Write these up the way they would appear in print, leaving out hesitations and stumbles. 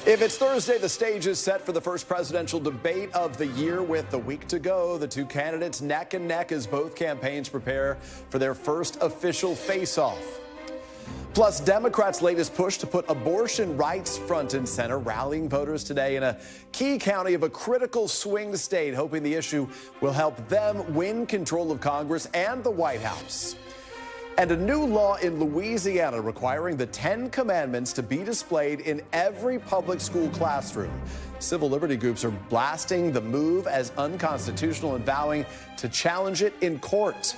If it's Thursday, the stage is set for the first presidential debate of the year with a week to go. The two candidates neck and neck as both campaigns prepare for their first official face-off. Plus, Democrats' latest push to put abortion rights front and center, rallying voters today in a key county of a critical swing state, hoping the issue will help them win control of Congress and the White House. And a new law in Louisiana requiring the 10 Commandments to be displayed in every public school classroom. Civil liberty groups are blasting the move as unconstitutional and vowing to challenge it in court.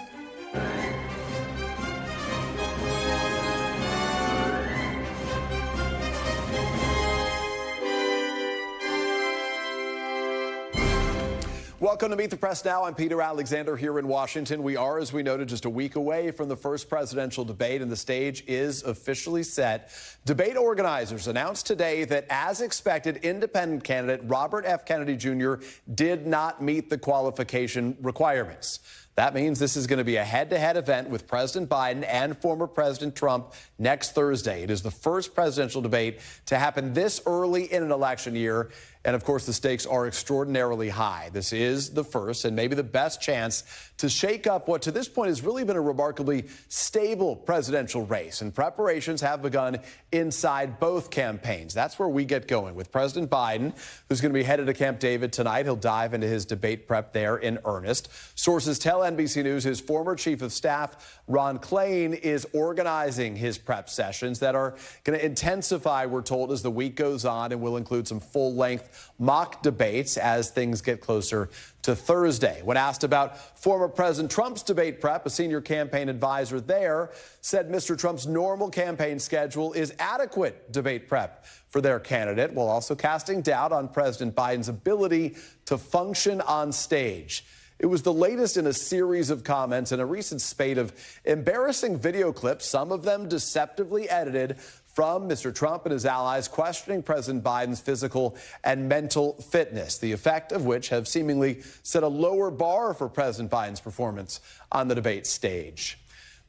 Welcome to Meet the Press Now. I'm Peter Alexander here in Washington. We are, as we noted, just a week away from the first presidential debate, and the stage is officially set. Debate organizers announced today that, as expected, independent candidate Robert F. Kennedy Jr. did not meet the qualification requirements. That means this is going to be a head-to-head event with President Biden and former President Trump next Thursday. It is the first presidential debate to happen this early in an election year. And, of course, the stakes are extraordinarily high. This is the first and maybe the best chance to shake up what to this point has really been a remarkably stable presidential race. And preparations have begun inside both campaigns. That's where we get going with President Biden, who's going to be headed to Camp David tonight. He'll dive into his debate prep there in earnest. Sources tell NBC News his former chief of staff, Ron Klain, is organizing his prep sessions that are going to intensify, we're told, as the week goes on, and will include some full-length mock debates as things get closer to Thursday. When asked about former President Trump's debate prep, a senior campaign advisor there said Mr. Trump's normal campaign schedule is adequate debate prep for their candidate, while also casting doubt on President Biden's ability to function on stage. It was the latest in a series of comments in a recent spate of embarrassing video clips, some of them deceptively edited, from Mr. Trump and his allies questioning President Biden's physical and mental fitness, the effect of which have seemingly set a lower bar for President Biden's performance on the debate stage.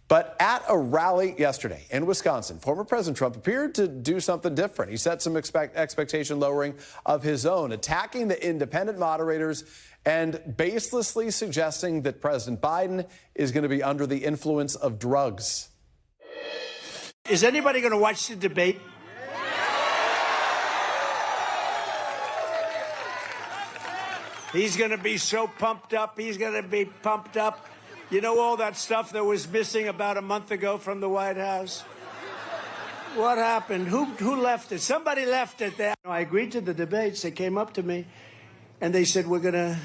But at a rally yesterday in Wisconsin, former President Trump appeared to do something different. He set some expectation lowering of his own, attacking the independent moderators and baselessly suggesting that President Biden is going to be under the influence of drugs. Is anybody going to watch the debate? He's going to be so pumped up. He's going to be pumped up. You know all that stuff that was missing about a month ago from the White House? What happened? Who left it? Somebody left it there. I agreed to the debates. They came up to me and they said, we're going to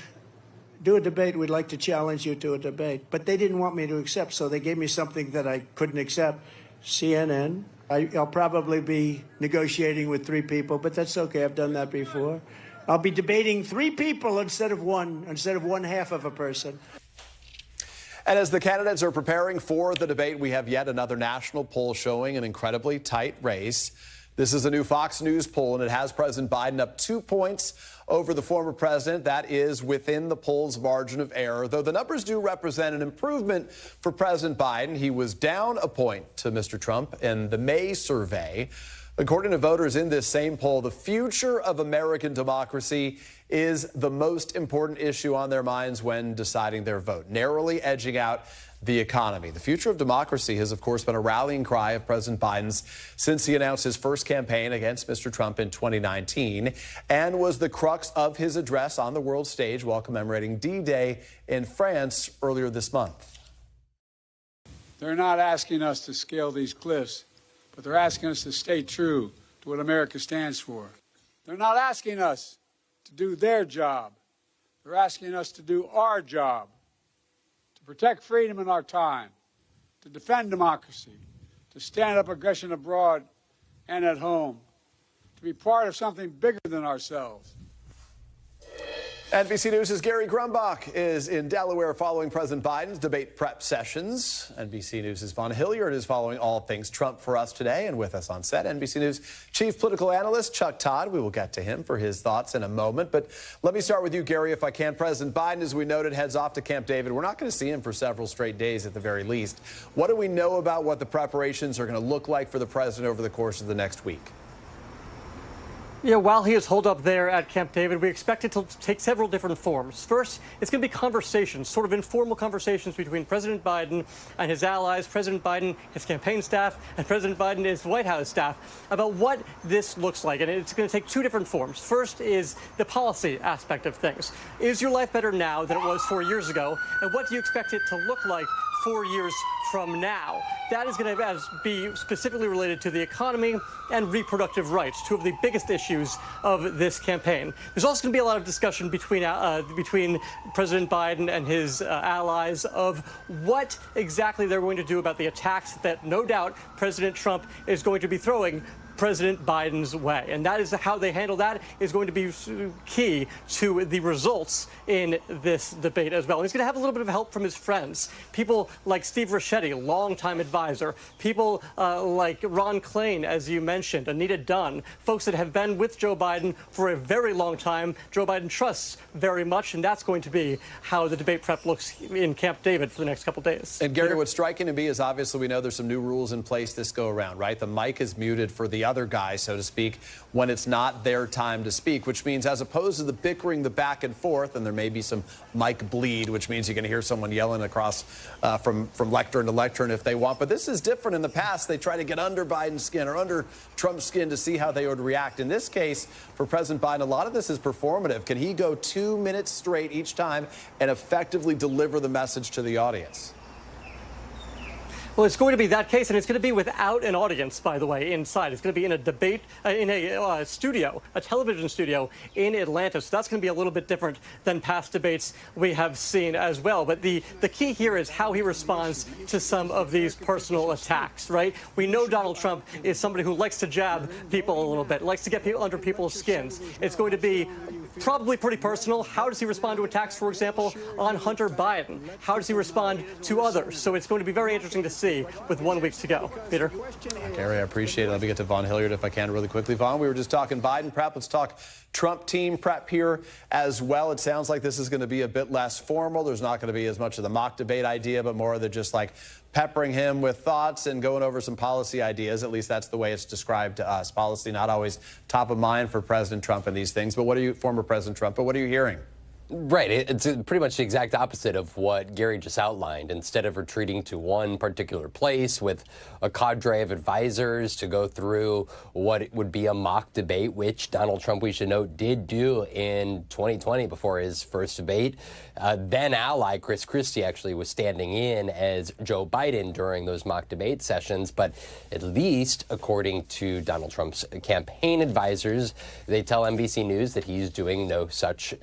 do a debate. We'd like to challenge you to a debate. But they didn't want me to accept, so they gave me something that I couldn't accept. CNN. I'll probably be negotiating with 3 people, but that's okay. I've done that before. I'll be debating 3 people instead of one half of a person. And as the candidates are preparing for the debate, we have yet another national poll showing an incredibly tight race. This is a new Fox News poll, and it has President Biden up 2 points over the former president. That is within the poll's margin of error, though the numbers do represent an improvement for President Biden. He was down a point to Mr. Trump in the May survey. According to voters in this same poll, the future of American democracy is the most important issue on their minds when deciding their vote, narrowly edging out the economy. The future of democracy has, of course, been a rallying cry of President Biden's since he announced his first campaign against Mr. Trump in 2019, and was the crux of his address on the world stage while commemorating D-Day in France earlier this month. They're not asking us to scale these cliffs, but they're asking us to stay true to what America stands for. They're not asking us to do their job. They're asking us to do our job. Protect freedom in our time, to defend democracy, to stand up aggression abroad and at home, to be part of something bigger than ourselves. NBC News' Gary Grumbach is in Delaware following President Biden's debate prep sessions. NBC News' Vaughn Hilliard is following all things Trump for us today. And with us on set, NBC News chief political analyst Chuck Todd. We will get to him for his thoughts in a moment. But let me start with you, Gary, if I can. President Biden, as we noted, heads off to Camp David. We're not going to see him for several straight days at the very least. What do we know about what the preparations are going to look like for the president over the course of the next week? Yeah, while he is holed up there at Camp David, we expect it to take several different forms. First, it's going to be conversations, sort of informal conversations between President Biden and his allies, President Biden, his campaign staff, and President Biden, his White House staff, about what this looks like. And it's going to take two different forms. First is the policy aspect of things. Is your life better now than it was 4 years ago? And what do you expect it to look like 4 years from now? That is going to be specifically related to the economy and reproductive rights, two of the biggest issues of this campaign. There's also going to be a lot of discussion between President Biden and his allies of what exactly they're going to do about the attacks that no doubt President Trump is going to be throwing President Biden's way. And that is how they handle that is going to be key to the results in this debate as well. And he's going to have a little bit of help from his friends, people like Steve Ricchetti, longtime advisor, people like Ron Klain, as you mentioned, Anita Dunn, folks that have been with Joe Biden for a very long time. Joe Biden trusts very much, and that's going to be how the debate prep looks in Camp David for the next couple days. And Gary, what's striking to me is obviously we know there's some new rules in place this go around, right? The mic is muted for the other guy, so to speak, when it's not their time to speak, which means as opposed to the bickering, the back and forth, and there may be some mic bleed, which means you're going to hear someone yelling across from lectern to lectern if they want. But this is different. In the past, they try to get under Biden's skin or under Trump's skin to see how they would react. In this case, for President Biden, a lot of this is performative. Can he go 2 minutes straight each time and effectively deliver the message to the audience? Well, it's going to be that case, and it's going to be without an audience, by the way, inside. It's going to be in a debate, in a studio, a television studio in Atlanta. So that's going to be a little bit different than past debates we have seen as well. But the key here is how he responds to some of these personal attacks, right? We know Donald Trump is somebody who likes to jab people a little bit, likes to get people under people's skins. It's going to be probably pretty personal. How does he respond to attacks, for example, on Hunter Biden? How does he respond to others? So it's going to be very interesting to see with 1 week to go. Peter? Gary, I appreciate it. Let me get to Vaughn Hilliard if I can really quickly. Vaughn, we were just talking Biden prep. Let's talk Trump team prep here as well. It sounds like this is going to be a bit less formal. There's not going to be as much of the mock debate idea, but more of the just like peppering him with thoughts and going over some policy ideas. At least that's the way it's described to us. Policy not always top of mind for President Trump and these things. But what are you, former President Trump, but what are you hearing? Right. It's pretty much the exact opposite of what Gary just outlined. Instead of retreating to one particular place with a cadre of advisors to go through what would be a mock debate, which Donald Trump, we should note, did do in 2020 before his first debate. Then ally Chris Christie actually was standing in as Joe Biden during those mock debate sessions. But at least, according to Donald Trump's campaign advisors, they tell NBC News that he's doing no such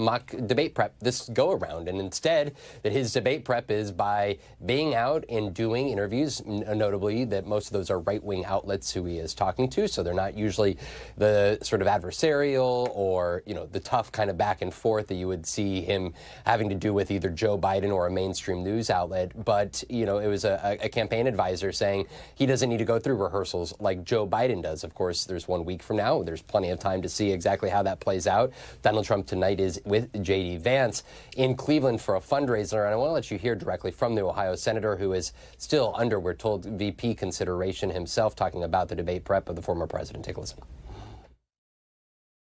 mock debate prep this go around, and instead that his debate prep is by being out and doing interviews, notably that most of those are right-wing outlets who he is talking to, so they're not usually the sort of adversarial or, you know, the tough kind of back and forth that you would see him having to do with either Joe Biden or a mainstream news outlet. But, you know, it was a campaign advisor saying he doesn't need to go through rehearsals like Joe Biden does. Of course, there's 1 week from now. There's plenty of time to see exactly how that plays out. Donald Trump tonight is with J.D. Vance in Cleveland for a fundraiser, and I want to let you hear directly from the Ohio senator who is still under, we're told, VP consideration himself, talking about the debate prep of the former president. Take a listen.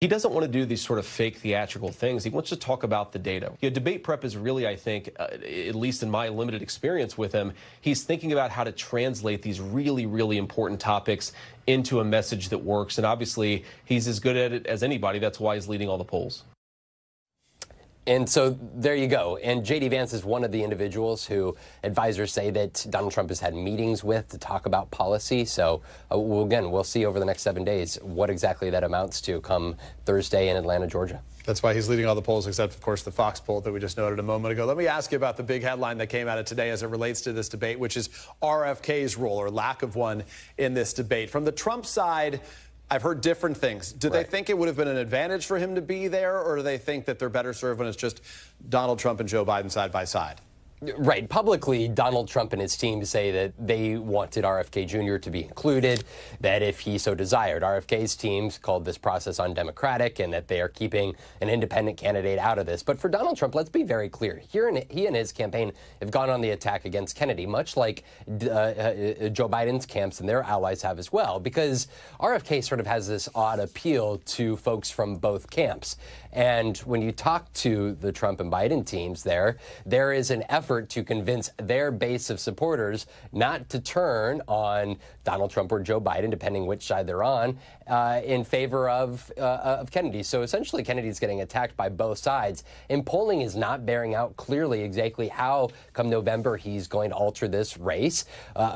He doesn't want to do these sort of fake theatrical things. He wants to talk about the data. You know, debate prep is really, I think, at least in my limited experience with him, he's thinking about how to translate these really, really important topics into a message that works. And obviously, he's as good at it as anybody. That's why he's leading all the polls. And so there you go. And J.D. Vance is one of the individuals who advisors say that Donald Trump has had meetings with to talk about policy. So, we'll see over the next 7 days what exactly that amounts to come Thursday in Atlanta, Georgia. That's why he's leading all the polls, except, of course, the Fox poll that we just noted a moment ago. Let me ask you about the big headline that came out of today as it relates to this debate, which is RFK's role or lack of one in this debate. From the Trump side, I've heard different things. Do they think it would have been an advantage for him to be there, or do they think that they're better served when it's just Donald Trump and Joe Biden side by side? Right. Publicly, Donald Trump and his team say that they wanted RFK Jr. to be included, that if he so desired. RFK's teams called this process undemocratic and that they are keeping an independent candidate out of this. But for Donald Trump, let's be very clear. He and his campaign have gone on the attack against Kennedy, much like Joe Biden's camps and their allies have as well, because RFK sort of has this odd appeal to folks from both camps. And when you talk to the Trump and Biden teams there is an effort to convince their base of supporters not to turn on Donald Trump or Joe Biden, depending which side they're on, in favor of Kennedy. So essentially, Kennedy's getting attacked by both sides. And polling is not bearing out clearly exactly how, come November, he's going to alter this race.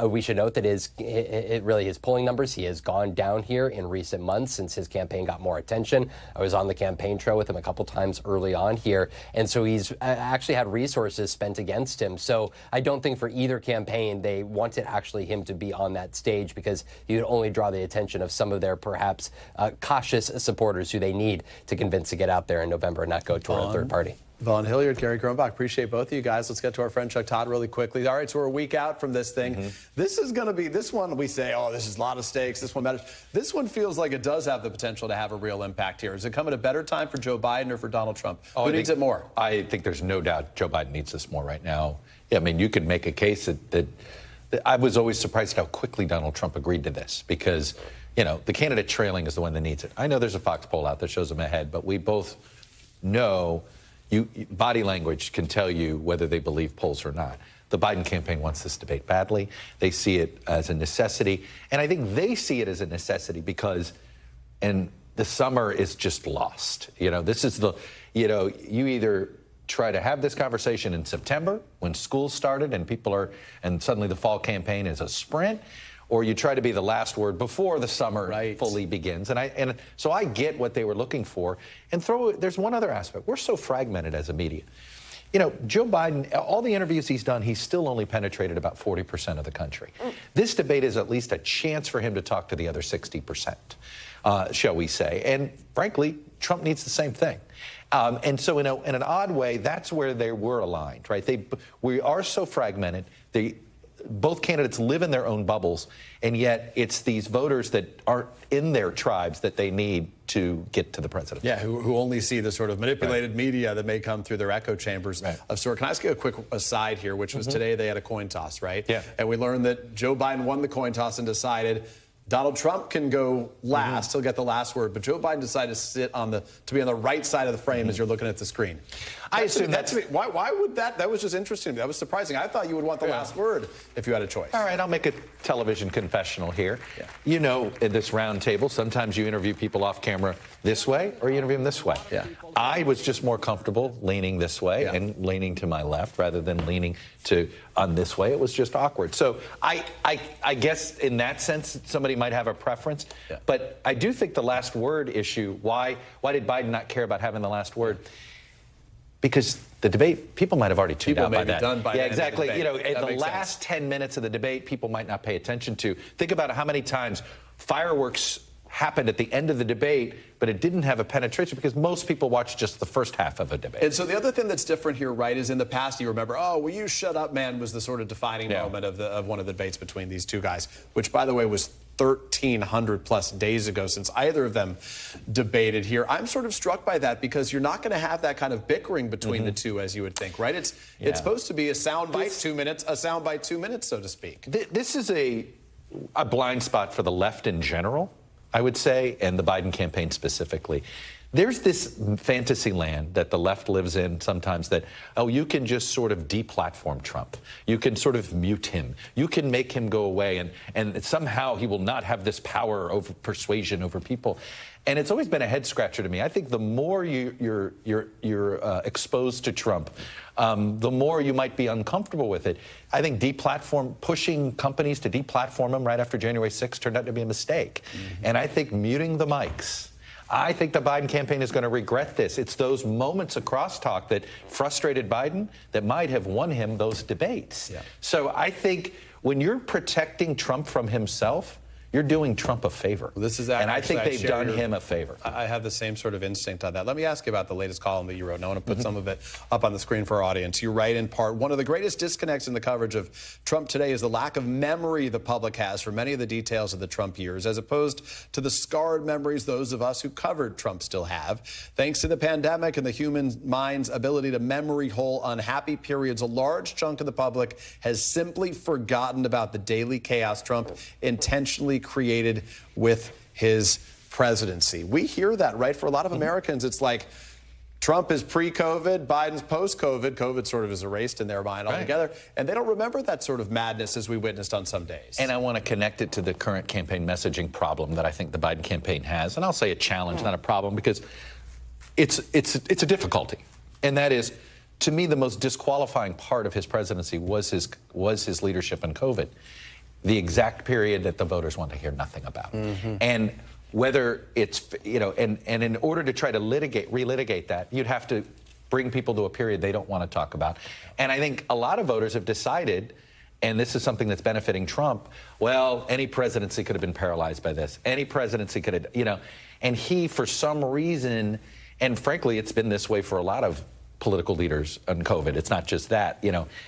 We should note that his polling numbers, he has gone down here in recent months since his campaign got more attention. I was on the campaign trail with him a couple times early on here. And so he's actually had resources spent against him. So I don't think for either campaign they wanted actually him to be on that stage, because he would only draw the attention of some of their perhaps cautious supporters who they need to convince to get out there in November and not go toward a third party. Vaughn Hilliard, Gary Kronbach, appreciate both of you guys. Let's get to our friend Chuck Todd really quickly. All right, so we're a week out from this thing. This is going to be, this one we say, oh, this is a lot of stakes, this one matters. This one feels like it does have the potential to have a real impact here. Is it come at a better time for Joe Biden or for Donald Trump? Who needs it more? I think there's no doubt Joe Biden needs this more right now. I mean, you could make a case that I was always surprised how quickly Donald Trump agreed to this, because, you know, the candidate trailing is the one that needs it. I know there's a Fox poll out that shows him ahead, but we both know body language can tell you whether they believe polls or not. The Biden campaign wants this debate badly. They see it as a necessity. And I think they see it as a necessity because, and the summer is just lost. You know, this is you either try to have this conversation in September when school started and suddenly the fall campaign is a sprint, or you try to be the last word before the summer fully begins. And so I get what they were looking for. And there's one other aspect. We're so fragmented as a media. You know, Joe Biden, all the interviews he's done, he's still only penetrated about 40% of the country. This debate is at least a chance for him to talk to the other 60%, shall we say. And frankly, Trump needs the same thing. And so in an odd way, that's where they were aligned, right? We are so fragmented. Both candidates live in their own bubbles, and yet it's these voters that aren't in their tribes that they need to get to the president. Yeah, who only see the sort of manipulated media that may come through their echo chambers of sort. Can I ask you a quick aside here, which was today they had a coin toss, right? Yeah. And we learned that Joe Biden won the coin toss and decided Donald Trump can go last. He'll get the last word. But Joe Biden decided to be on the right side of the frame as you're looking at the screen. I assume why would that? That was just interesting to me. That was surprising. I thought you would want the last word if you had a choice. All right, I'll make a television confessional here. Yeah. You know, at this round table, sometimes you interview people off camera this way or you interview them this way. Yeah. I was just more comfortable leaning this way and leaning to my left rather than leaning on this way. It was just awkward. So I guess in that sense, somebody might have a preference. Yeah. But I do think the last word issue, why did Biden not care about having the last word? Because the debate, people might have already tuned out by that. Done by exactly. You know, in the last 10 minutes of the debate, people might not pay attention to. Think about how many times fireworks happened at the end of the debate, but it didn't have a penetration because most people watch just the first half of a debate. And so the other thing that's different here, right, is in the past you remember, oh, will you shut up, man, was the sort of defining moment of one of the debates between these two guys, which, by the way, was 1,300 plus days ago since either of them debated here. I'm sort of struck by that because you're not going to have that kind of bickering between the two, as you would think, right? It's supposed to be a soundbite 2 minutes, so to speak. This is a blind spot for the left in general, I would say, and the Biden campaign specifically. There's this fantasy land that the left lives in sometimes that, oh, you can just sort of deplatform Trump. You can sort of mute him. You can make him go away, and somehow he will not have this power over persuasion over people. And it's always been a head scratcher to me. I think the more you're exposed to Trump, the more you might be uncomfortable with it. I think pushing companies to deplatform him right after January 6th turned out to be a mistake. And I think muting the mics, I think the Biden campaign is going to regret this. It's those moments of crosstalk that frustrated Biden that might have won him those debates. Yeah. So I think when you're protecting Trump from himself, you're doing Trump a favor. Well, this is and I think they've done him a favor. I have the same sort of instinct on that. Let me ask you about the latest column that you wrote, and I want to put some of it up on the screen for our audience. You write in part, one of the greatest disconnects in the coverage of Trump today is the lack of memory the public has for many of the details of the Trump years, as opposed to the scarred memories those of us who covered Trump still have. Thanks to the pandemic and the human mind's ability to memory hole unhappy periods, a large chunk of the public has simply forgotten about the daily chaos Trump intentionally created with his presidency. We hear that, right? For a lot of Americans, it's like Trump is pre-COVID, Biden's post-COVID. COVID sort of is erased in their mind altogether. And they don't remember that sort of madness as we witnessed on some days. And I want to connect it to the current campaign messaging problem that I think the Biden campaign has. And I'll say a challenge, not a problem, because it's a difficulty. And that is, to me, the most disqualifying part of his presidency was his leadership in COVID. The exact period that the voters want to hear nothing about. And whether it's, and in order to try to relitigate that, you'd have to bring people to a period they don't want to talk about. And I think a lot of voters have decided, and this is something that's benefiting Trump, well, any presidency could have been paralyzed by this. Any presidency could have, and he, for some reason, and frankly, it's been this way for a lot of political leaders on COVID. It's not just that,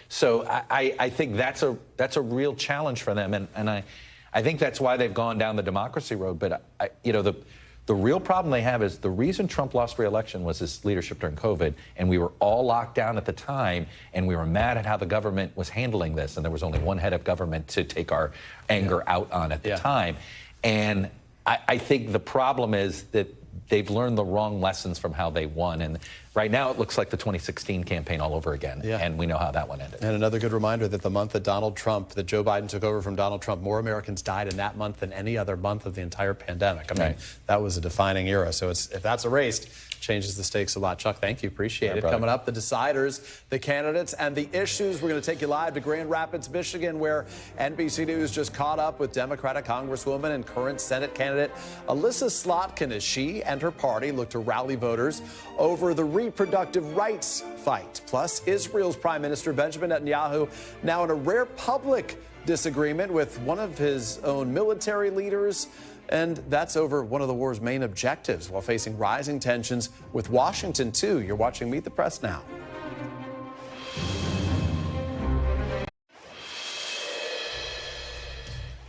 So I think that's a real challenge for them, and I think that's why they've gone down the democracy road. But the real problem they have is the reason Trump lost re-election was his leadership during COVID, and we were all locked down at the time, and we were mad at how the government was handling this, and there was only one head of government to take our anger out on at the time. And I think the problem is that they've learned the wrong lessons from how they won. And right now it looks like the 2016 campaign all over again. And we know how that one ended. And another good reminder that the month that that Joe Biden took over from Donald Trump, more Americans died in that month than any other month of the entire pandemic. I mean, that was a defining era. So if that's erased, changes the stakes a lot. Chuck, thank you. Appreciate it. Coming up, the deciders, the candidates, and the issues. We're going to take you live to Grand Rapids, Michigan, where NBC News just caught up with Democratic Congresswoman and current Senate candidate Alyssa Slotkin as she and her party look to rally voters over the reproductive rights fight. Plus, Israel's Prime Minister Benjamin Netanyahu now in a rare public disagreement with one of his own military leaders. And that's over one of the war's main objectives, while facing rising tensions with Washington, too. You're watching Meet the Press now.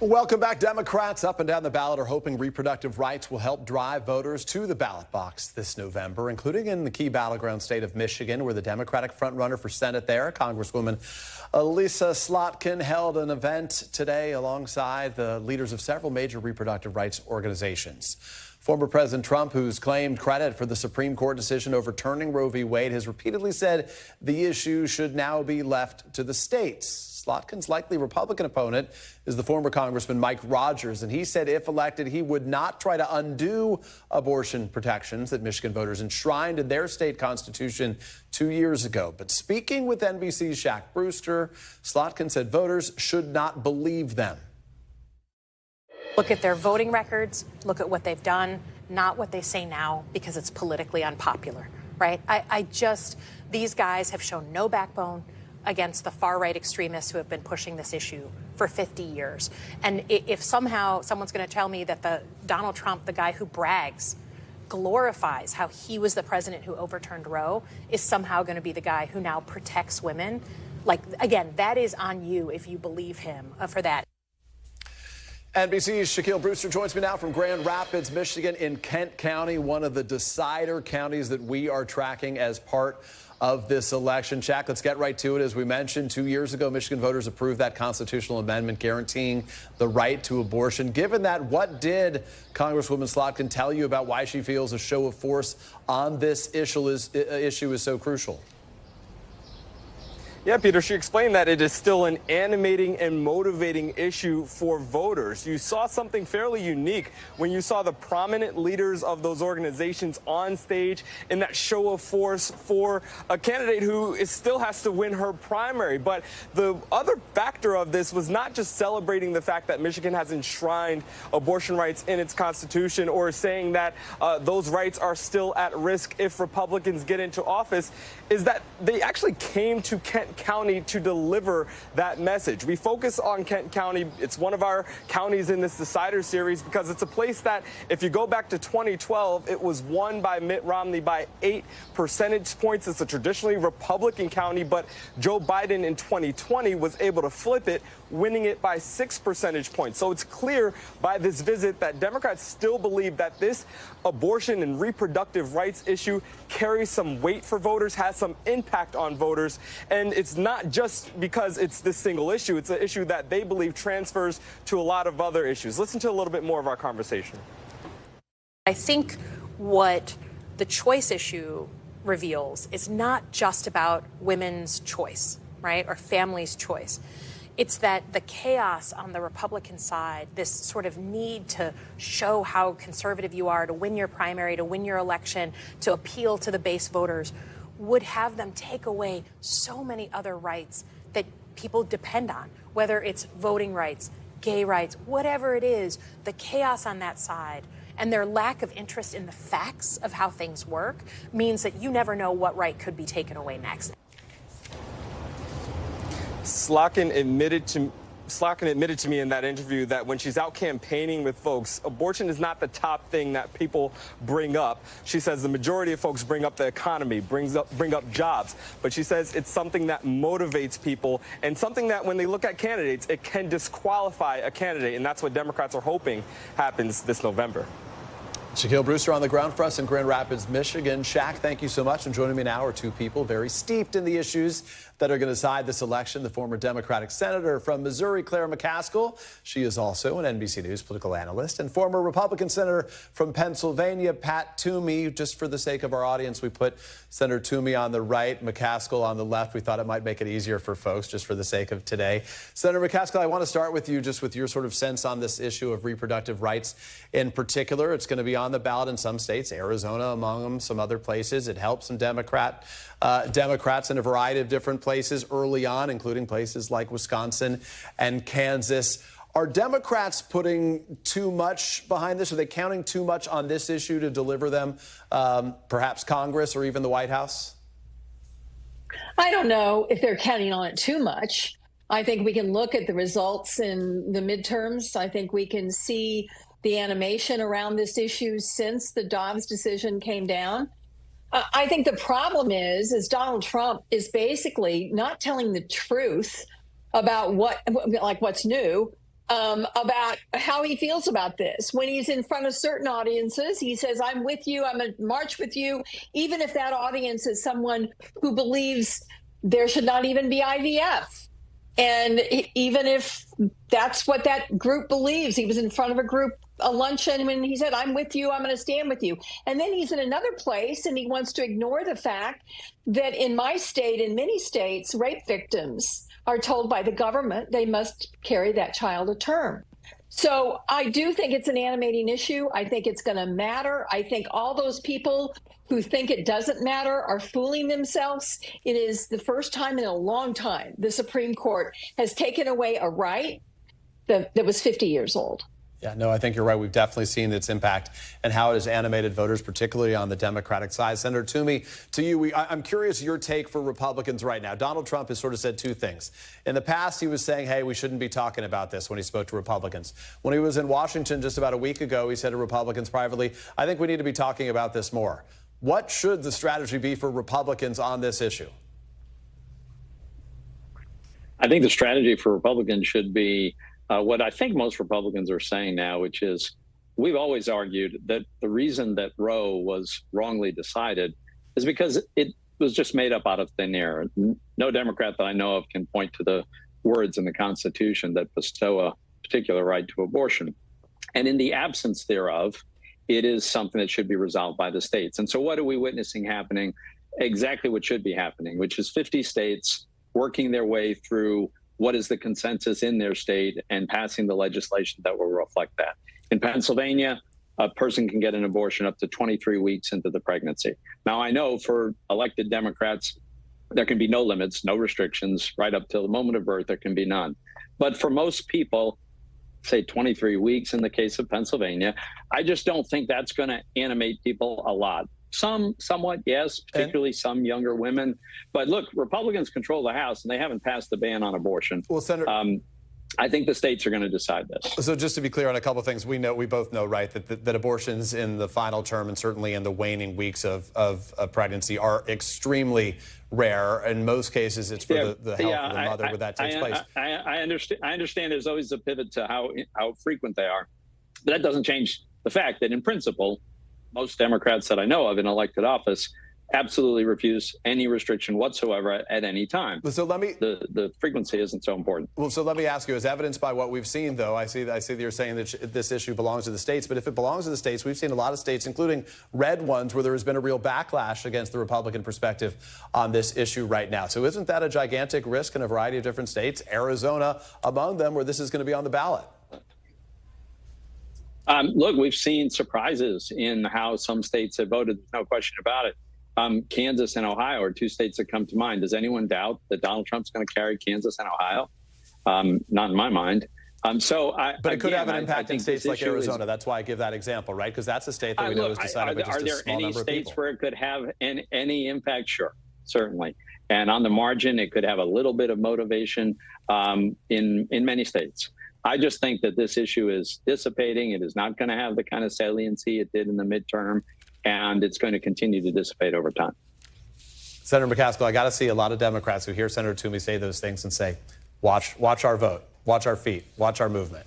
Welcome back. Democrats up and down the ballot are hoping reproductive rights will help drive voters to the ballot box this November, including in the key battleground state of Michigan, where the Democratic frontrunner for Senate there, Congresswoman Alyssa Slotkin, held an event today alongside the leaders of several major reproductive rights organizations. Former President Trump, who's claimed credit for the Supreme Court decision overturning Roe v. Wade, has repeatedly said the issue should now be left to the states. Slotkin's likely Republican opponent is the former Congressman Mike Rogers, and he said if elected, he would not try to undo abortion protections that Michigan voters enshrined in their state constitution 2 years ago. But speaking with NBC's Shaq Brewster, Slotkin said voters should not believe them. Look at their voting records, look at what they've done, not what they say now because it's politically unpopular, right? These guys have shown no backbone against the far-right extremists who have been pushing this issue for 50 years. And if somehow someone's going to tell me that Donald Trump, the guy who brags, glorifies how he was the president who overturned Roe, is somehow going to be the guy who now protects women, like, again, that is on you if you believe him for that. NBC's Shaquille Brewster joins me now from Grand Rapids, Michigan, in Kent County, one of the decider counties that we are tracking as part of this election. Shaq, let's get right to it. As we mentioned, 2 years ago, Michigan voters approved that constitutional amendment guaranteeing the right to abortion. Given that, what did Congresswoman Slotkin tell you about why she feels a show of force on this issue is so crucial? Yeah, Peter, she explained that it is still an animating and motivating issue for voters. You saw something fairly unique when you saw the prominent leaders of those organizations on stage in that show of force for a candidate who still has to win her primary. But the other factor of this was not just celebrating the fact that Michigan has enshrined abortion rights in its constitution or saying that those rights are still at risk if Republicans get into office, is that they actually came to Kent county to deliver that message. We focus on Kent County. It's one of our counties in this Decider series because it's a place that, if you go back to 2012, it was won by Mitt Romney by 8 percentage points. It's a traditionally Republican county, but Joe Biden in 2020 was able to flip it, winning it by 6 percentage points. So it's clear by this visit that Democrats still believe that this abortion and reproductive rights issue carries some weight for voters, has some impact on voters. And it's not just because it's this single issue. It's an issue that they believe transfers to a lot of other issues. Listen to a little bit more of our conversation. I think what the choice issue reveals is not just about women's choice, right, or families' choice. It's that the chaos on the Republican side, this sort of need to show how conservative you are, to win your primary, to win your election, to appeal to the base voters, would have them take away so many other rights that people depend on, whether it's voting rights, gay rights, whatever it is. The chaos on that side and their lack of interest in the facts of how things work means that you never know what right could be taken away next. Slotkin admitted to me in that interview that when she's out campaigning with folks, abortion is not the top thing that people bring up. She says the majority of folks bring up the economy, bring up jobs. But she says it's something that motivates people and something that when they look at candidates, it can disqualify a candidate. And that's what Democrats are hoping happens this November. Shaquille Brewster on the ground for us in Grand Rapids, Michigan. Shaq, thank you so much. And joining me now are two people very steeped in the issues that are going to decide this election. The former Democratic senator from Missouri, Claire McCaskill. She is also an NBC News political analyst. And former Republican senator from Pennsylvania, Pat Toomey. Just for the sake of our audience, we put Senator Toomey on the right, McCaskill on the left. We thought it might make it easier for folks just for the sake of today. Senator McCaskill, I want to start with you just with your sort of sense on this issue of reproductive rights in particular. It's going to be on the ballot in some states, Arizona among them, some other places. It helps some Democrats in a variety of different places early on, including places like Wisconsin and Kansas. Are Democrats putting too much behind this? Are they counting too much on this issue to deliver them perhaps Congress or even the White House? I don't know if they're counting on it too much. I think we can look at the results in the midterms. I think we can see the animation around this issue since the Dobbs decision came down. I think the problem is Donald Trump is basically not telling the truth about what's new, about how he feels about this. When he's in front of certain audiences, he says, I'm with you, I'm going to march with you, even if that audience is someone who believes there should not even be IVF. And even if that's what that group believes, he was in front of a luncheon when he said, I'm with you, I'm going to stand with you. And then he's in another place and he wants to ignore the fact that in my state, in many states, rape victims are told by the government they must carry that child to term. So I do think it's an animating issue. I think it's going to matter. I think all those people who think it doesn't matter are fooling themselves. It is the first time in a long time the Supreme Court has taken away a right that was 50 years old. Yeah, no, I think you're right. We've definitely seen its impact and how it has animated voters, particularly on the Democratic side. Senator Toomey, to you, I'm curious your take for Republicans right now. Donald Trump has sort of said two things. In the past, he was saying, hey, we shouldn't be talking about this when he spoke to Republicans. When he was in Washington just about a week ago, he said to Republicans privately, I think we need to be talking about this more. What should the strategy be for Republicans on this issue? I think the strategy for Republicans should be what I think most Republicans are saying now, which is we've always argued that the reason that Roe was wrongly decided is because it was just made up out of thin air. No Democrat that I know of can point to the words in the Constitution that bestow a particular right to abortion. And in the absence thereof, it is something that should be resolved by the states. And so what are we witnessing happening? Exactly what should be happening, which is 50 states working their way through what is the consensus in their state and passing the legislation that will reflect that. In Pennsylvania, a person can get an abortion up to 23 weeks into the pregnancy. Now, I know for elected Democrats, there can be no limits, no restrictions, right up till the moment of birth, there can be none. But for most people, say 23 weeks in the case of Pennsylvania, I just don't think that's going to animate people a lot. Somewhat, yes, particularly some younger women. But look, Republicans control the House, and they haven't passed the ban on abortion. Well, Senator, I think the states are going to decide this. So just to be clear on a couple of things, we both know, right, that abortions in the final term and certainly in the waning weeks of pregnancy are extremely rare. In most cases, it's for the health of the mother where that takes place. I understand there's always a pivot to how frequent they are. But that doesn't change the fact that in principle, most Democrats that I know of in elected office absolutely refuse any restriction whatsoever at any time. So let me. The frequency isn't so important. Well, so let me ask you, as evidenced by what we've seen, though, I see that you're saying that this issue belongs to the states. But if it belongs to the states, we've seen a lot of states, including red ones, where there has been a real backlash against the Republican perspective on this issue right now. So isn't that a gigantic risk in a variety of different states, Arizona among them, where this is going to be on the ballot? Look, we've seen surprises in how some states have voted. There's no question about it. Kansas and Ohio are two states that come to mind. Does anyone doubt that Donald Trump's going to carry Kansas and Ohio? Not in my mind. But it could have an impact in states like Arizona. That's why I give that example, right? Because that's a state that we know is decided by just a small number of people. Are there any states where it could have any impact? Sure, certainly. And on the margin, it could have a little bit of motivation in many states. I just think that this issue is dissipating. It is not going to have the kind of saliency it did in the midterm, and it's going to continue to dissipate over time. Senator McCaskill, I got to see a lot of Democrats who hear Senator Toomey say those things and say, watch our vote, watch our feet, watch our movement.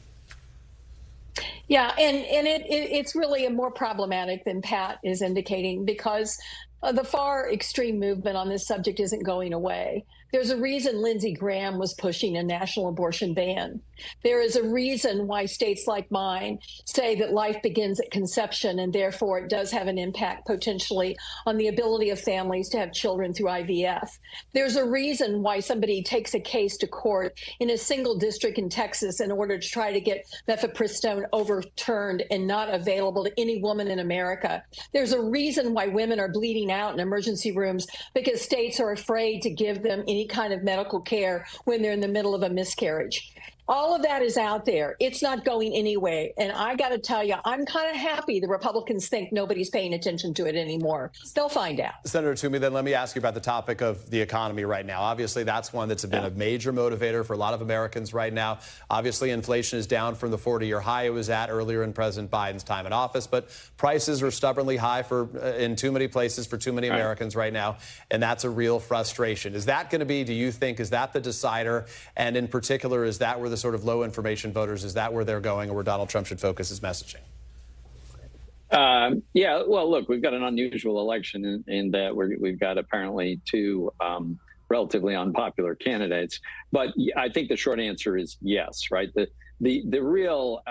Yeah, and it's really more problematic than Pat is indicating, because the far extreme movement on this subject isn't going away. There's a reason Lindsey Graham was pushing a national abortion ban. There is a reason why states like mine say that life begins at conception, and therefore it does have an impact potentially on the ability of families to have children through IVF. There's a reason why somebody takes a case to court in a single district in Texas in order to try to get mifepristone overturned and not available to any woman in America. There's a reason why women are bleeding out in emergency rooms, because states are afraid to give them any kind of medical care when they're in the middle of a miscarriage. All of that is out there. It's not going anywhere. And I got to tell you, I'm kind of happy the Republicans think nobody's paying attention to it anymore. They'll find out. Senator Toomey, then let me ask you about the topic of the economy right now. Obviously, that's one that's been a major motivator for a lot of Americans right now. Obviously, inflation is down from the 40-year high it was at earlier in President Biden's time in office, but prices are stubbornly high in too many places for too many Americans right now, and that's a real frustration. Is that going to be, do you think, is that the decider? And in particular, is that where the sort of low information voters, is that where they're going, or where Donald Trump should focus his messaging? Yeah, well, look, we've got an unusual election in that we've got apparently two relatively unpopular candidates. But I think the short answer is yes, right? The real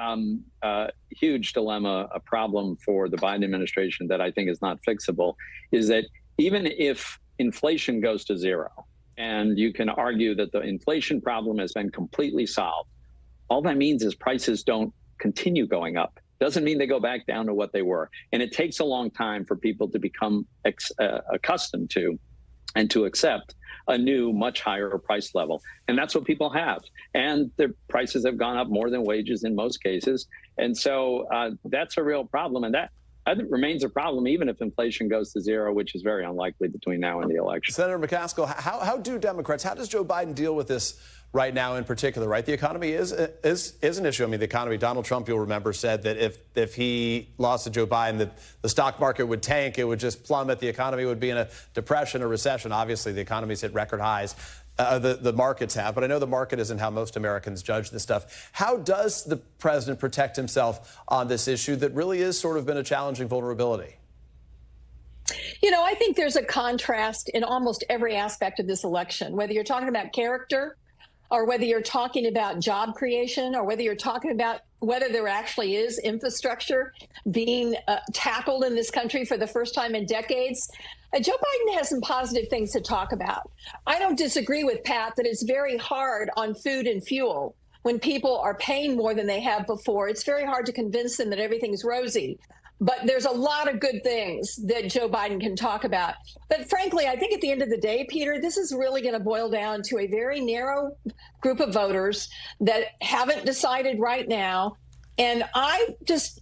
huge dilemma, a problem for the Biden administration that I think is not fixable, is that even if inflation goes to zero, and you can argue that the inflation problem has been completely solved, all that means is prices don't continue going up. Doesn't mean they go back down to what they were. And it takes a long time for people to become accustomed to and to accept a new, much higher price level. And that's what people have. And their prices have gone up more than wages in most cases. And so that's a real problem. And that remains a problem even if inflation goes to zero, which is very unlikely between now and the election. Senator McCaskill, how do Democrats, how does Joe Biden deal with this right now in particular, right? The economy is an issue. I mean, the economy, Donald Trump, you'll remember, said that if he lost to Joe Biden, the stock market would tank, it would just plummet, the economy would be in a depression or recession. Obviously, the economy's hit record highs. The markets have, but I know the market isn't how most Americans judge this stuff. How does the president protect himself on this issue that really is sort of been a challenging vulnerability? You know, I think there's a contrast in almost every aspect of this election, whether you're talking about character, or whether you're talking about job creation, or whether you're talking about whether there actually is infrastructure being tackled in this country for the first time in decades. Joe Biden has some positive things to talk about. I don't disagree with Pat that it's very hard on food and fuel. When people are paying more than they have before, it's very hard to convince them that everything's rosy. But there's a lot of good things that Joe Biden can talk about. But frankly, I think at the end of the day, Peter, this is really going to boil down to a very narrow group of voters that haven't decided right now. And I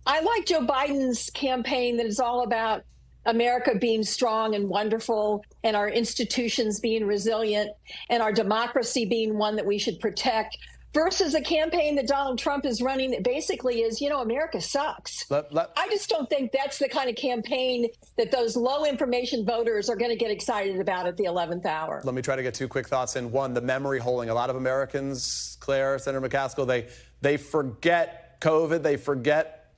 like Joe Biden's campaign that is all about America being strong and wonderful, and our institutions being resilient, and our democracy being one that we should protect, versus a campaign that Donald Trump is running that basically is, America sucks. I just don't think that's the kind of campaign that those low information voters are going to get excited about at the 11th hour. Let me try to get two quick thoughts in. One, the memory holding. A lot of Americans, Claire, Senator McCaskill, they forget COVID. They forget,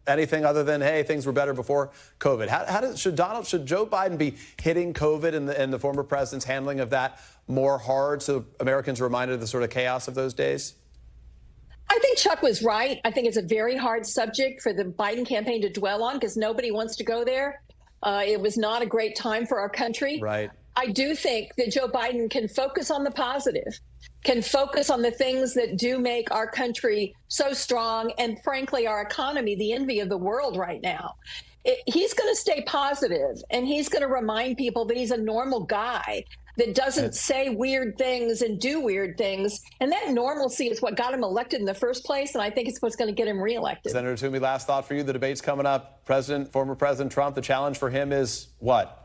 anything other than, hey, things were better before COVID. Should Joe Biden be hitting COVID and the former president's handling of that more hard so Americans are reminded of the sort of chaos of those days? I think Chuck was right. I think it's a very hard subject for the Biden campaign to dwell on because nobody wants to go there. It was not a great time for our country. Right. I do think that Joe Biden can focus on the positive, can focus on the things that do make our country so strong and, frankly, our economy the envy of the world right now. He's going to stay positive, and he's going to remind people that he's a normal guy that doesn't say weird things and do weird things. And that normalcy is what got him elected in the first place, and I think it's what's going to get him reelected. Senator Toomey, last thought for you. The debate's coming up. Former President Trump, the challenge for him is what?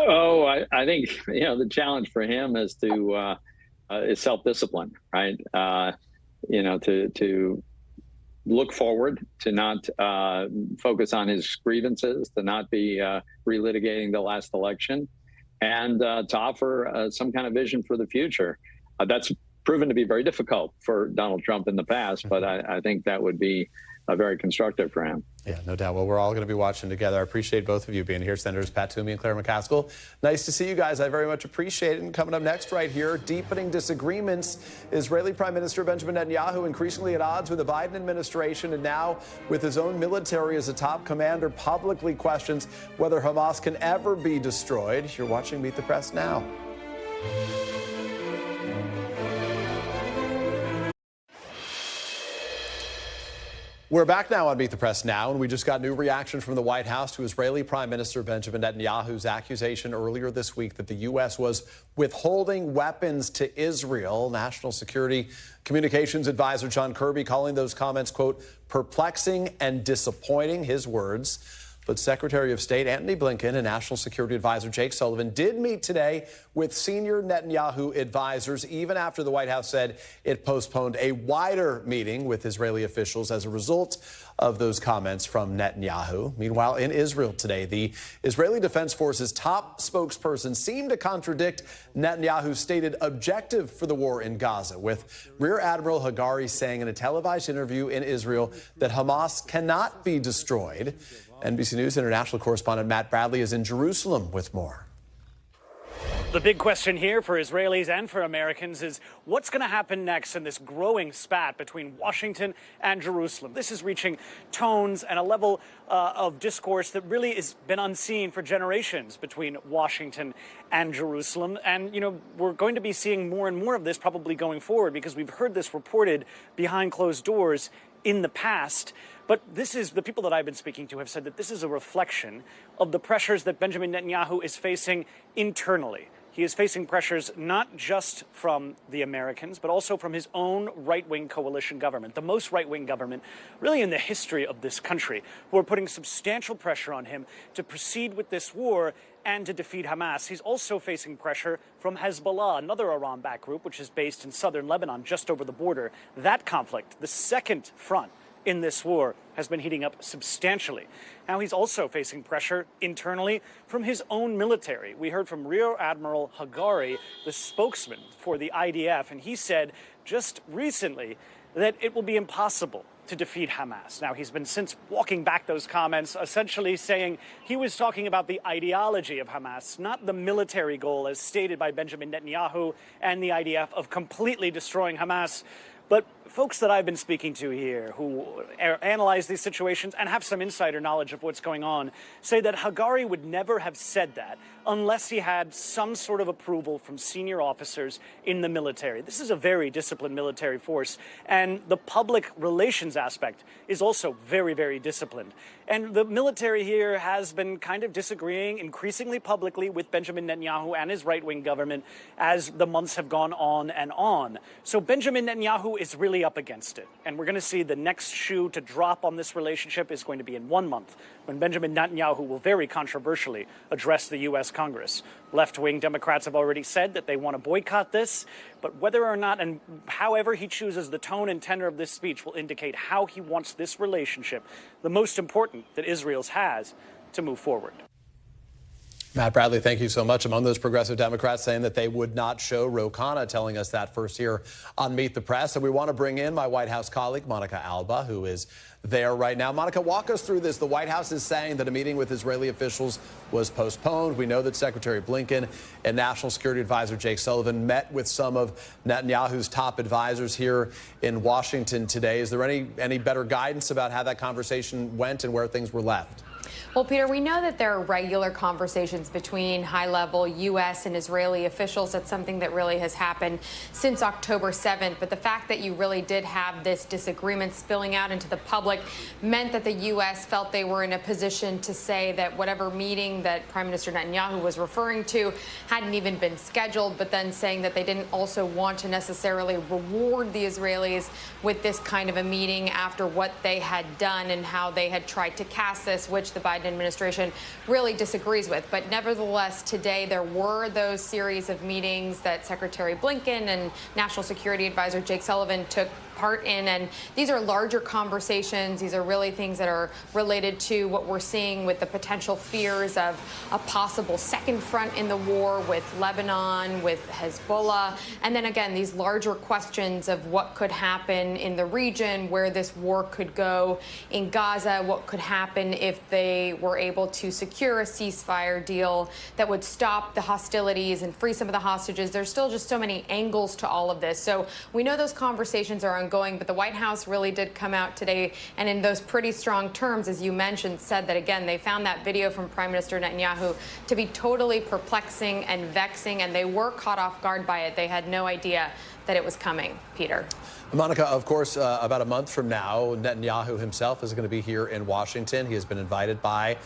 Oh, I think, the challenge for him is is self-discipline, right? To look forward, to not focus on his grievances, to not be relitigating the last election, and to offer some kind of vision for the future. That's proven to be very difficult for Donald Trump in the past, but I think that would be very constructive for him. Yeah, no doubt. Well, we're all going to be watching together. I appreciate both of you being here, Senators Pat Toomey and Claire McCaskill. Nice to see you guys. I very much appreciate it. And coming up next right here, deepening disagreements. Israeli Prime Minister Benjamin Netanyahu increasingly at odds with the Biden administration, and now with his own military as a top commander, publicly questions whether Hamas can ever be destroyed. You're watching Meet the Press now. We're back now on Meet the Press Now, and we just got new reaction from the White House to Israeli Prime Minister Benjamin Netanyahu's accusation earlier this week that the U.S. was withholding weapons to Israel. National Security Communications Advisor John Kirby calling those comments, quote, perplexing and disappointing, his words. But Secretary of State Antony Blinken and National Security Advisor Jake Sullivan did meet today with senior Netanyahu advisors, even after the White House said it postponed a wider meeting with Israeli officials as a result of those comments from Netanyahu. Meanwhile, in Israel today, the Israeli Defense Force's top spokesperson seemed to contradict Netanyahu's stated objective for the war in Gaza, with Rear Admiral Hagari saying in a televised interview in Israel that Hamas cannot be destroyed. NBC News international correspondent Matt Bradley is in Jerusalem with more. The big question here for Israelis and for Americans is what's going to happen next in this growing spat between Washington and Jerusalem. This is reaching tones and a level of discourse that really has been unseen for generations between Washington and Jerusalem. And, we're going to be seeing more and more of this probably going forward because we've heard this reported behind closed doors in the past. But the people that I've been speaking to have said that this is a reflection of the pressures that Benjamin Netanyahu is facing internally. He is facing pressures not just from the Americans, but also from his own right-wing coalition government, the most right-wing government really in the history of this country, who are putting substantial pressure on him to proceed with this war and to defeat Hamas. He's also facing pressure from Hezbollah, another Iran-backed group, which is based in southern Lebanon, just over the border. That conflict, the second front in this war, has been heating up substantially. Now he's also facing pressure internally from his own military. We heard from Rear Admiral Hagari, the spokesman for the IDF, and he said just recently that it will be impossible to defeat Hamas. Now, he's been since walking back those comments, essentially saying he was talking about the ideology of Hamas, not the military goal as stated by Benjamin Netanyahu and the IDF of completely destroying Hamas. But folks that I've been speaking to here who analyze these situations and have some insider knowledge of what's going on say that Hagari would never have said that unless he had some sort of approval from senior officers in the military. This is a very disciplined military force, and the public relations aspect is also very, very disciplined. And the military here has been kind of disagreeing increasingly publicly with Benjamin Netanyahu and his right-wing government as the months have gone on and on. So Benjamin Netanyahu is really really up against it. And we're going to see the next shoe to drop on this relationship is going to be in 1 month, when Benjamin Netanyahu will very controversially address the U.S. Congress. Left-wing Democrats have already said that they want to boycott this, but whether or not and however he chooses the tone and tenor of this speech will indicate how he wants this relationship, the most important that Israel's has, to move forward. Matt Bradley, thank you so much. Among those progressive Democrats saying that they would not show Ro Khanna, telling us that first here on Meet the Press. And we want to bring in my White House colleague, Monica Alba, who is there right now. Monica, walk us through this. The White House is saying that a meeting with Israeli officials was postponed. We know that Secretary Blinken and National Security Advisor Jake Sullivan met with some of Netanyahu's top advisors here in Washington today. Is there any better guidance about how that conversation went and where things were left? Well, Peter, we know that there are regular conversations between high-level U.S. and Israeli officials. That's something that really has happened since October 7th. But the fact that you really did have this disagreement spilling out into the public meant that the U.S. felt they were in a position to say that whatever meeting that Prime Minister Netanyahu was referring to hadn't even been scheduled, but then saying that they didn't also want to necessarily reward the Israelis with this kind of a meeting after what they had done and how they had tried to cast this, which the Biden administration really disagrees with. But nevertheless, today there were those series of meetings that Secretary Blinken and National Security Advisor Jake Sullivan took part in, and these are larger conversations. These are really things that are related to what we're seeing with the potential fears of a possible second front in the war with Lebanon, with Hezbollah, and then again these larger questions of what could happen in the region, where this war could go in Gaza, what could happen if they were able to secure a ceasefire deal that would stop the hostilities and free some of the hostages. There's still just so many angles to all of this. So we know those conversations are ongoing, but the White House really did come out today and in those pretty strong terms, as you mentioned, said that, again, they found that video from Prime Minister Netanyahu to be totally perplexing and vexing, and they were caught off guard by it. They had no idea that it was coming. Peter. Monica, of course, about a month from now, Netanyahu himself is going to be here in Washington. He has been invited by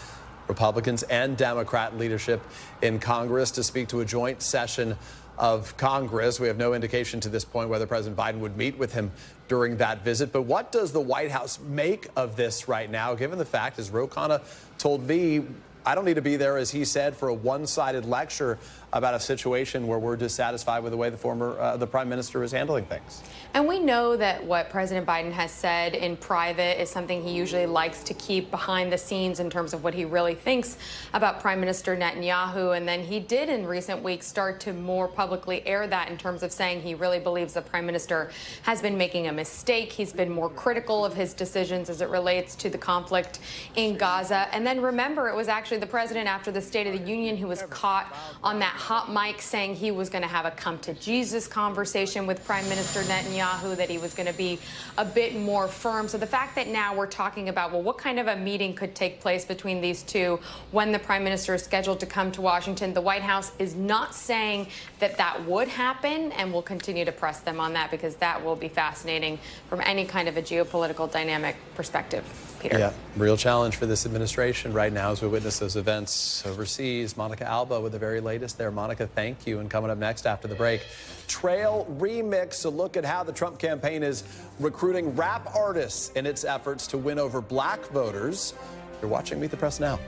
Republicans and Democrat leadership in Congress to speak to a joint session of Congress. We have no indication to this point whether President Biden would meet with him during that visit. But what does the White House make of this right now, given the fact, as Ro Khanna told me, I don't need to be there, as he said, for a one-sided lecture about a situation where we're dissatisfied with the way the Prime Minister is handling things. And we know that what President Biden has said in private is something he usually likes to keep behind the scenes in terms of what he really thinks about Prime Minister Netanyahu. And then he did in recent weeks start to more publicly air that in terms of saying he really believes the Prime Minister has been making a mistake. He's been more critical of his decisions as it relates to the conflict in Gaza. And then remember, it was actually the president after the State of the Union who was caught on that hot mic saying he was going to have a come to Jesus conversation with Prime Minister Netanyahu, that he was going to be a bit more firm. So the fact that now we're talking about, well, what kind of a meeting could take place between these two when the Prime Minister is scheduled to come to Washington, the White House is not saying that that would happen, and we'll continue to press them on that because that will be fascinating from any kind of a geopolitical dynamic perspective. Peter. Yeah, real challenge for this administration right now as we witness those events overseas. Monica Alba with the very latest there. Monica, thank you. And coming up next after the break, Trail Remix, a look at how the Trump campaign is recruiting rap artists in its efforts to win over black voters. You're watching Meet the Press now.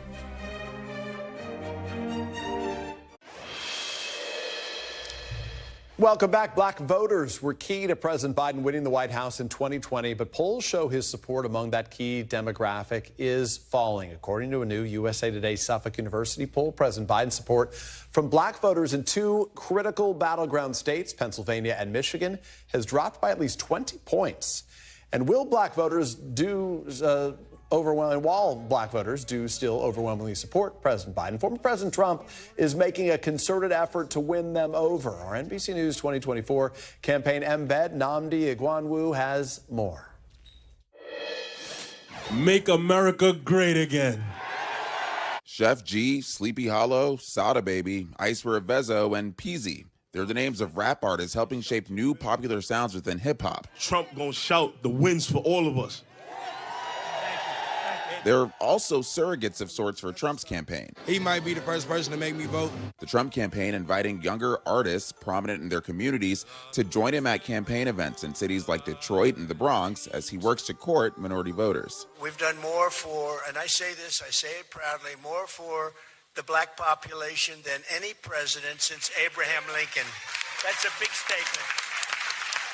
Welcome back. Black voters were key to President Biden winning the White House in 2020, but polls show his support among that key demographic is falling. According to a new USA Today Suffolk University poll, President Biden's support from black voters in two critical battleground states, Pennsylvania and Michigan, has dropped by at least 20 points. And will black voters while black voters do still overwhelmingly support President Biden, former President Trump is making a concerted effort to win them over. Our NBC News 2024 campaign embed Nnamdi Igwanwu has more. Make America great again. Chef G, Sleepy Hollow, Sada Baby, Ice Revezo, and Peasy. They're the names of rap artists helping shape new popular sounds within hip-hop. Trump gonna shout the wins for all of us. They're also surrogates of sorts for Trump's campaign. He might be the first person to make me vote. The Trump campaign inviting younger artists prominent in their communities to join him at campaign events in cities like Detroit and the Bronx as he works to court minority voters. We've done more for, and I say this, I say it proudly, more for the black population than any president since Abraham Lincoln. That's a big statement.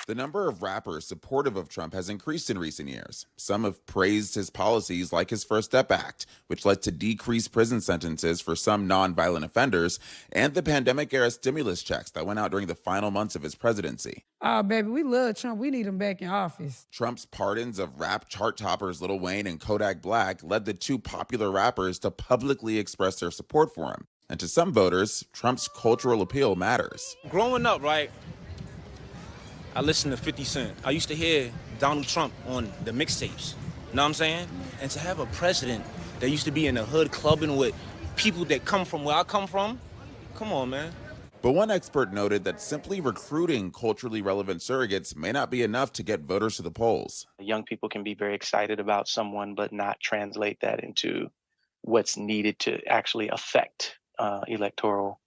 The number of rappers supportive of Trump has increased in recent years. Some have praised his policies like his First Step Act, which led to decreased prison sentences for some nonviolent offenders, and the pandemic-era stimulus checks that went out during the final months of his presidency. Oh, baby, we love Trump. We need him back in office. Trump's pardons of rap chart toppers Lil Wayne and Kodak Black led the two popular rappers to publicly express their support for him. And to some voters, Trump's cultural appeal matters. Growing up, right, I listened to 50 Cent. I used to hear Donald Trump on the mixtapes. You know what I'm saying? And to have a president that used to be in the hood clubbing with people that come from where I come from, come on, man. But one expert noted that simply recruiting culturally relevant surrogates may not be enough to get voters to the polls. Young people can be very excited about someone, but not translate that into what's needed to actually affect electoral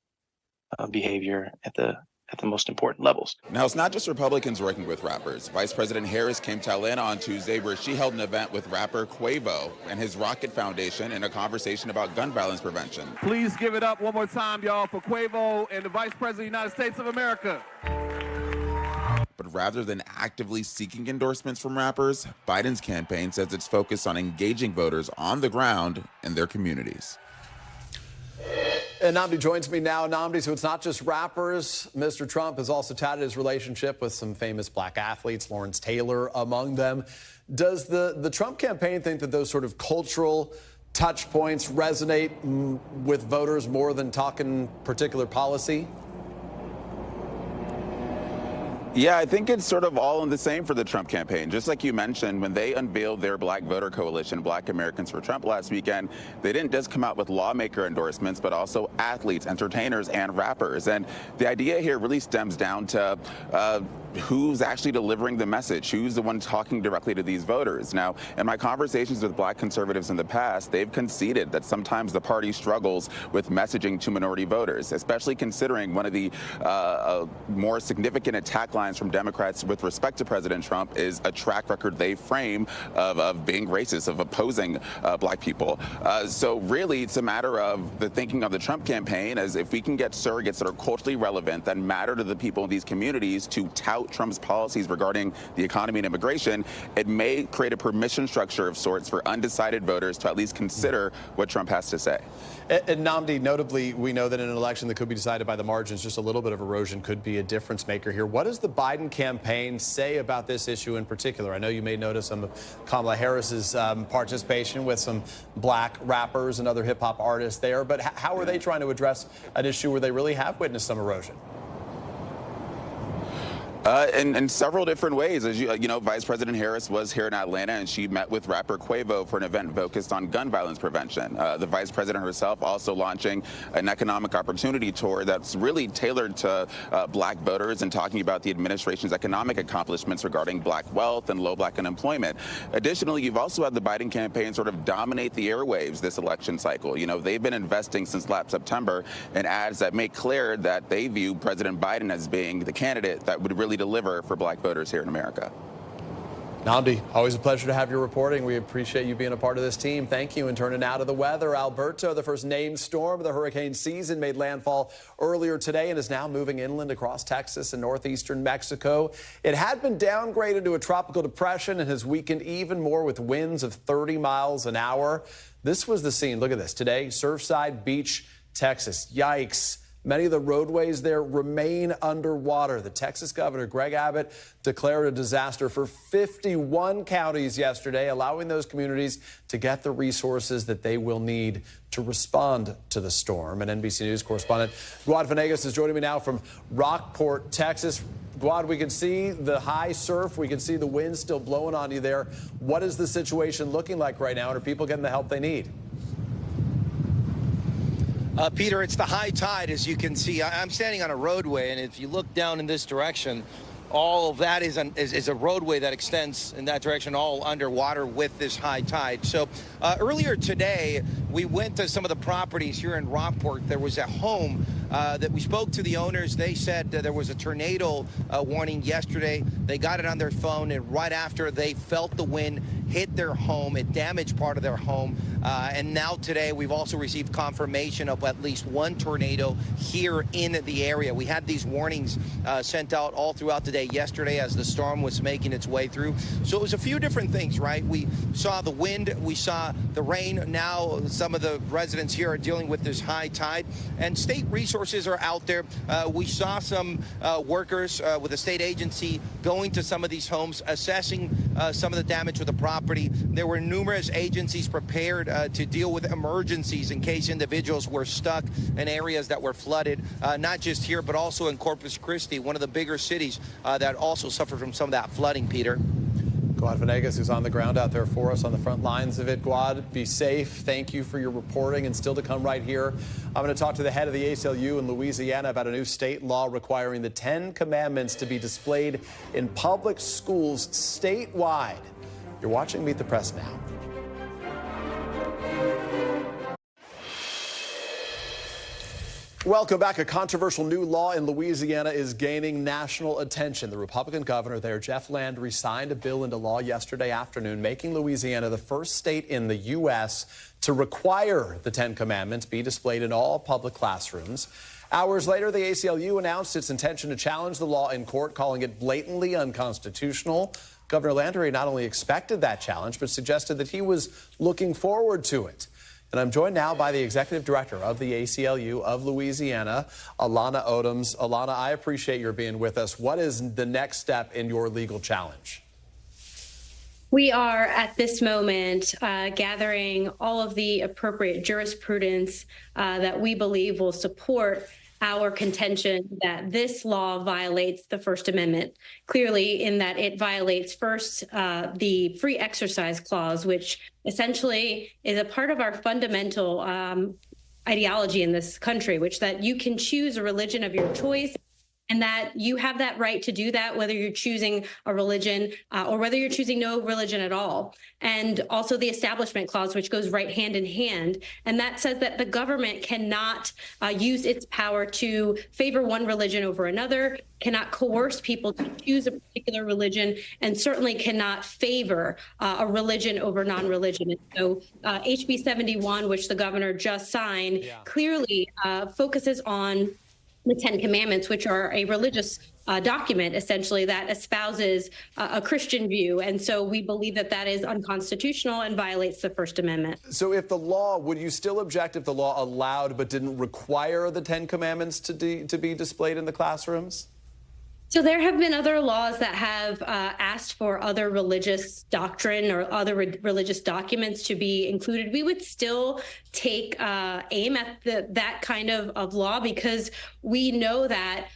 behavior at the most important levels. Now, it's not just Republicans working with rappers. Vice President Harris came to Atlanta on Tuesday where she held an event with rapper Quavo and his Rocket Foundation in a conversation about gun violence prevention. Please give it up one more time, y'all, for Quavo and the Vice President of the United States of America. But rather than actively seeking endorsements from rappers, Biden's campaign says it's focused on engaging voters on the ground in their communities. And Namdi joins me now. Namdi, so it's not just rappers. Mr. Trump has also touted his relationship with some famous black athletes, Lawrence Taylor among them. Does the Trump campaign think that those sort of cultural touch points resonate with voters more than talking particular policy? Yeah, I think it's sort of all in the same for the Trump campaign. Just like you mentioned, when they unveiled their Black Voter Coalition, Black Americans for Trump last weekend, they didn't just come out with lawmaker endorsements, but also athletes, entertainers, and rappers. And the idea here really stems down to who's actually delivering the message, who's the one talking directly to these voters. Now, in my conversations with black conservatives in the past, they've conceded that sometimes the party struggles with messaging to minority voters, especially considering one of the more significant attack lines from Democrats with respect to President Trump is a track record they frame of being racist, of opposing black people. So really, it's a matter of the thinking of the Trump campaign as if we can get surrogates that are culturally relevant, that matter to the people in these communities to tout Trump's policies regarding the economy and immigration, it may create a permission structure of sorts for undecided voters to at least consider what Trump has to say. And Namdi, notably, we know that in an election that could be decided by the margins, just a little bit of erosion could be a difference maker here. What does the Biden campaign say about this issue in particular? I know you may notice some of Kamala Harris's participation with some black rappers and other hip hop artists there, but how are they trying to address an issue where they really have witnessed some erosion? In several different ways. As you know, Vice President Harris was here in Atlanta, and she met with rapper Quavo for an event focused on gun violence prevention. The Vice President herself also launching an economic opportunity tour that's really tailored to black voters and talking about the administration's economic accomplishments regarding black wealth and low black unemployment. Additionally, you've also had the Biden campaign sort of dominate the airwaves this election cycle. You know, they've been investing since last September in ads that make clear that they view President Biden as being the candidate that would really deliver for black voters here in America. Namdi, always a pleasure to have your reporting. We appreciate you being a part of this team. Thank you. And turning now to the weather. Alberto, the first named storm of the hurricane season, made landfall earlier today and is now moving inland across Texas and northeastern Mexico. It had been downgraded to a tropical depression and has weakened even more with winds of 30 miles an hour. This was the scene. Look at this. Today, Surfside Beach, Texas. Yikes. Many of the roadways there remain underwater. The Texas governor, Greg Abbott, declared a disaster for 51 counties yesterday, allowing those communities to get the resources that they will need to respond to the storm. And NBC News correspondent Guad Venegas is joining me now from Rockport, Texas. Guad, we can see the high surf. We can see the wind still blowing on you there. What is the situation looking like right now? And are people getting the help they need? Peter, it's the high tide, as you can see. I'm standing on a roadway, and if you look down in this direction, all of that is a roadway that extends in that direction, all underwater with this high tide. So earlier today, we went to some of the properties here in Rockport. There was a home that we spoke to the owners. They said there was a tornado warning yesterday. They got it on their phone, and right after they felt the wind hit their home, it damaged part of their home. And now today, we've also received confirmation of at least one tornado here in the area. We had these warnings sent out all throughout the day yesterday as the storm was making its way through. So it was a few different things, right? We saw the wind, we saw the rain. Now some of the residents here are dealing with this high tide, and state resources are out there. We saw some workers with a state agency going to some of these homes, assessing some of the damage to the property. There were numerous agencies prepared to deal with emergencies in case individuals were stuck in areas that were flooded, not just here, but also in Corpus Christi, one of the bigger cities that also suffered from some of that flooding, Peter. Guad Venegas, who's on the ground out there for us on the front lines of it. Guad, be safe. Thank you for your reporting. And still to come right here, I'm going to talk to the head of the ACLU in Louisiana about a new state law requiring the 10 Commandments to be displayed in public schools statewide. You're watching Meet the Press now. Welcome back. A controversial new law in Louisiana is gaining national attention. The Republican governor there, Jeff Landry, signed a bill into law yesterday afternoon, making Louisiana the first state in the U.S. to require the 10 Commandments be displayed in all public classrooms. Hours later, the ACLU announced its intention to challenge the law in court, calling it blatantly unconstitutional. Governor Landry not only expected that challenge, but suggested that he was looking forward to it. And I'm joined now by the executive director of the ACLU of Louisiana, Alana Odoms. Alana, I appreciate your being with us. What is the next step in your legal challenge? We are at this moment gathering all of the appropriate jurisprudence that we believe will support our contention that this law violates the First Amendment, clearly in that it violates first the free exercise clause, which essentially is a part of our fundamental ideology in this country, which that you can choose a religion of your choice, and that you have that right to do that, whether you're choosing a religion or whether you're choosing no religion at all. And also the Establishment Clause, which goes right hand in hand. And that says that the government cannot use its power to favor one religion over another, cannot coerce people to choose a particular religion, and certainly cannot favor a religion over non-religion. And so HB 71, which the governor just signed, clearly focuses on the 10 Commandments, which are a religious document, essentially, that espouses a Christian view. And so we believe that that is unconstitutional and violates the First Amendment. So if the law, would you still object if the law allowed but didn't require the 10 Commandments to be displayed in the classrooms? So there have been other laws that have asked for other religious doctrine or other religious documents to be included. We would still take aim at that kind of law, because we know that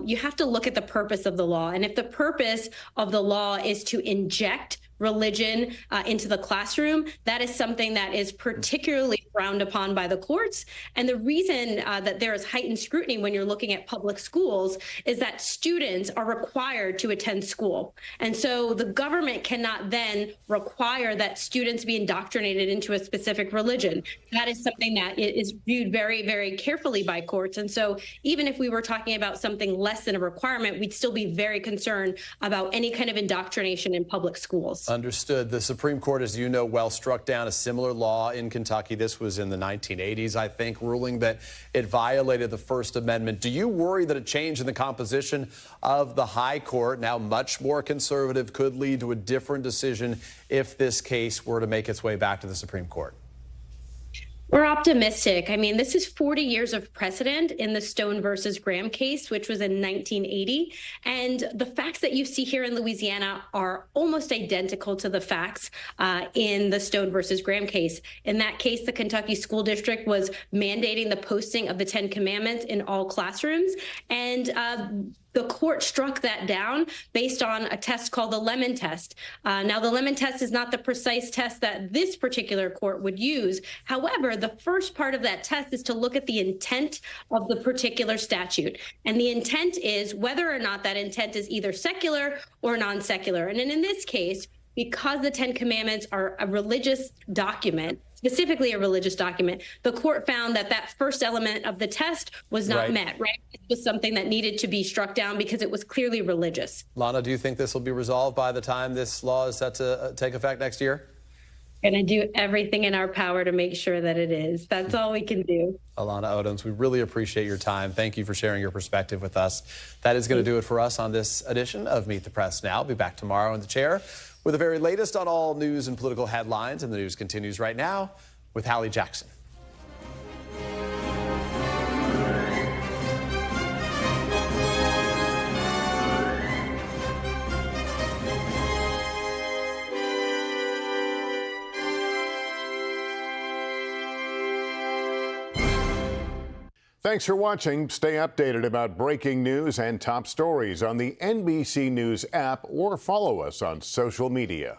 you have to look at the purpose of the law. And if the purpose of the law is to inject religion into the classroom, that is something that is particularly frowned upon by the courts. And the reason that there is heightened scrutiny when you're looking at public schools is that students are required to attend school. And so the government cannot then require that students be indoctrinated into a specific religion. That is something that is viewed very, very carefully by courts. And so even if we were talking about something less than a requirement, we'd still be very concerned about any kind of indoctrination in public schools. Understood. The Supreme Court, as you know well, struck down a similar law in Kentucky. This was in the 1980s, I think, ruling that it violated the First Amendment. Do you worry that a change in the composition of the High Court, now much more conservative, could lead to a different decision if this case were to make its way back to the Supreme Court? We're optimistic. I mean, this is 40 years of precedent in the Stone versus Graham case, which was in 1980. And the facts that you see here in Louisiana are almost identical to the facts in the Stone versus Graham case. In that case, the Kentucky School District was mandating the posting of the 10 Commandments in all classrooms. And The court struck that down based on a test called the Lemon test. Now, the Lemon test is not the precise test that this particular court would use. However, the first part of that test is to look at the intent of the particular statute. And the intent is whether or not that intent is either secular or non-secular. And in this case, because the Ten Commandments are a religious document, specifically a religious document, the court found that that first element of the test was not met, right? It was something that needed to be struck down because it was clearly religious. Lana, do you think this will be resolved by the time this law is set to take effect next year? Going to do everything in our power to make sure that it is. That's all we can do. Alana Odoms, we really appreciate your time. Thank you for sharing your perspective with us. That is going to do it for us on this edition of Meet the Press Now. I'll be back tomorrow in the chair with the very latest on all news and political headlines. And the news continues right now with Hallie Jackson. Thanks for watching. Stay updated about breaking news and top stories on the NBC News app or follow us on social media.